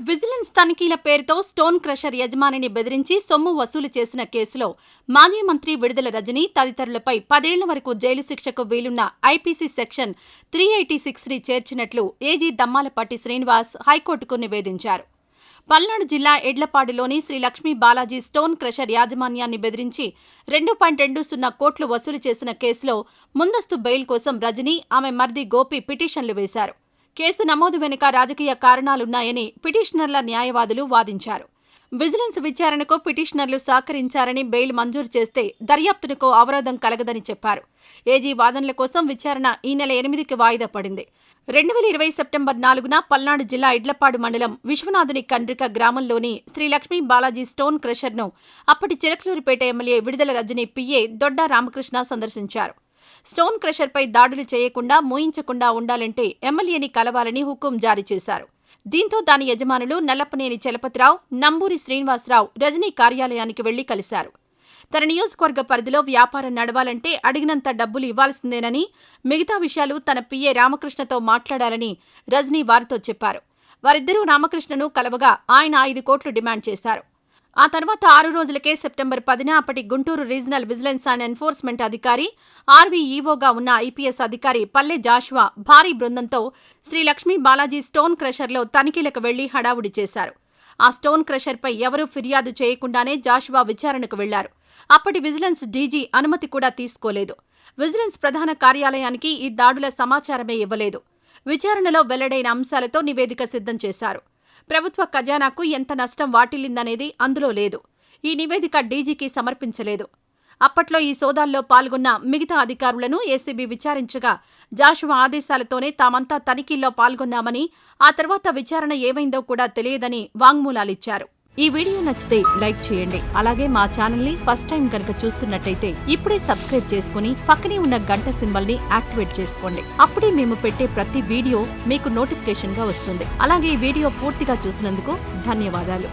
Vigilance తనిఖీల పేరుతో stone crusher యజమానిని బెదిరించి సొమ్ము వసూలు చేసిన కేసులో మాజీ మంత్రి విడుదల రజని తదితరులపై 10 ఏళ్ల వరకు జైలు శిక్షకు వీలున్న ఐపీసీ సెక్షన్ 386ని చేర్చినట్లు ఏజీ దమ్మాలపాటి శ్రీనివాస్ హైకోర్టుకు నివేదించారు. పల్నాడు జిల్లా ఎడ్లపాడులోని శ్రీ లక్ష్మీ బాలాజీ స్టోన్ క్రషర్ యాజమాన్యాన్ని బెదిరించి 2.20 కోట్లు వసూలు చేసిన కేసులో ముందస్తు బెయిల్ కోసం రజని, ఆమె మర్ది గోపి పిటిషన్లు వేశారు. కేసు నమోదు వెనుక రాజకీయ కారణాలున్నాయని పిటిషనర్ల న్యాయవాదులు వాదించారు. విజిలెన్స్ విచారణకు పిటిషనర్లు సహకరించారని బెయిల్ మంజూరు చేస్తే దర్యాప్తునకు అవరోధం కలగదని చెప్పారు. ఏజీ వాదనల కోసం విచారణ ఈ నెల 8కి వాయిదా పడింది. 2020 సెప్టెంబర్ 4న పల్నాడు జిల్లా ఇడ్లపాడు మండలం విశ్వనాథుని కండ్రిక గ్రామంలోని శ్రీ లక్ష్మీ బాలాజీ స్టోన్ క్రషర్ను అప్పటి చిలకలూరిపేట ఎమ్మెల్యే విడుదల రజని పిఏ దొడ్డా రామకృష్ణ సందర్శించారు. స్టోన్ క్రషర్పై దాడులు చేయకుండా, మూయించకుండా ఉండాలంటే ఎమ్మెల్యేని కలవాలని హుకుం జారీ చేశారు. దీంతో దాని యజమానులు నల్లపనేని చలపతిరావు, నంబూరి శ్రీనివాసరావు రజనీ కార్యాలయానికి వెళ్లి కలిశారు. తన నియోజకవర్గ పరిధిలో వ్యాపారం నడవాలంటే అడిగినంత డబ్బులు ఇవ్వాల్సిందేనని, మిగతా విషయాలు తన పిఏ రామకృష్ణతో మాట్లాడాలని రజనీ వారితో చెప్పారు. వారిద్దరూ రామకృష్ణను కలవగా ఆయన 5 కోట్లు డిమాండ్ చేశారు. ఆ తర్వాత 6 రోజులకే సెప్టెంబర్ 10న అప్పటి Guntur regional vigilance and enforcement అధికారి, ఆర్వీఈఓగా ఉన్న ఐపీఎస్ అధికారి పల్లె జాషువా భారీ బృందంతో శ్రీ లక్ష్మీ బాలాజీ స్టోన్ క్రషర్లో తనిఖీలకు వెళ్లి హడావుడి చేశారు. ఆ స్టోన్ క్రషర్పై ఎవరూ ఫిర్యాదు చేయకుండానే జాషువా విచారణకు వెళ్లారు. అప్పటి విజిలెన్స్ డీజీ అనుమతి కూడా తీసుకోలేదు. విజిలెన్స్ ప్రధాన కార్యాలయానికి ఈ దాడుల సమాచారమే ఇవ్వలేదు. విచారణలో వెల్లడైన అంశాలతో నివేదిక సిద్ధం చేశారు. ప్రభుత్వ ఖజానాకు ఎంత నష్టం వాటిల్లిందనేది అందులో లేదు. ఈ నివేదిక డీజీకి సమర్పించలేదు. అప్పట్లో ఈ సోదాల్లో పాల్గొన్న మిగతా అధికారులను ఏసీబీ విచారించగా జాషువా ఆదేశాలతోనే తామంతా తనిఖీల్లో పాల్గొన్నామని, ఆ తర్వాత విచారణ ఏమైందో కూడా తెలియదని వాంగ్మూలాలిచ్చారు. ఈ వీడియో నచ్చితే లైక్ చేయండి. అలాగే మా ఛానల్ని ఫస్ట్ టైం కనుక చూస్తున్నట్టయితే ఇప్పుడే సబ్స్క్రైబ్ చేసుకుని పక్కనే ఉన్న గంట సింబల్ని యాక్టివేట్ చేసుకోండి. అప్పుడే మేము పెట్టే ప్రతి వీడియో మీకు నోటిఫికేషన్గా వస్తుంది. అలాగే ఈ వీడియో పూర్తిగా చూసినందుకు ధన్యవాదాలు.